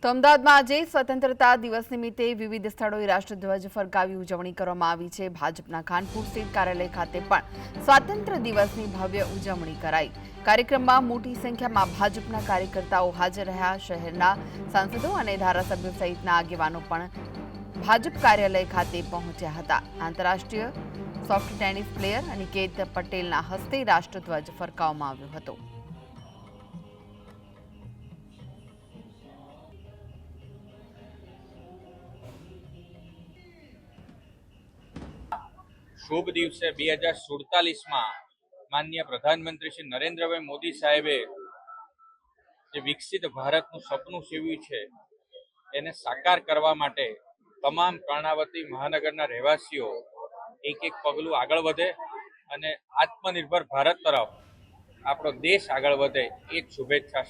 તો અમદાવાદમાં આજે સ્વતંત્રતા દિવસ નિમિત્તે વિવિધ સ્થળોએ રાષ્ટ્રધ્વજ ફરકાવી ઉજવણી કરવામાં આવી છે। ભાજપના ખાનપુર સ્થિત કાર્યાલય ખાતે પણ સ્વાતંત્ર્ય દિવસની ભવ્ય ઉજવણી કરાઈ। કાર્યક્રમમાં મોટી સંખ્યામાં ભાજપના કાર્યકર્તાઓ હાજર રહ્યા। શહેરના સાંસદો અને ધારાસભ્યો સહિતના આગેવાનો પણ ભાજપ કાર્યાલય ખાતે પહોંચ્યા હતા। આંતરરાષ્ટ્રીય સોફ્ટ ટેનિસ પ્લેયર અનિકેત પટેલના હસ્તે રાષ્ટ્રધ્વજ ફરકાવવામાં આવ્યો હતો। शुभ दिवसे 2047 में माननीय प्रधानमंत्री श्री नरेन्द्रभाई मोदी साहेबे जे विकसित भारतનું સપનું સેવ્યું છે એને સાકાર કરવા માટે તમામ કર્ણાવતી મહાનગરના રહેવાસીઓ એક એક પગલું આગળ વધે અને આત્મનિર્ભર ભારત તરફ આપણો દેશ આગળ વધે એક શુભેચ્છા।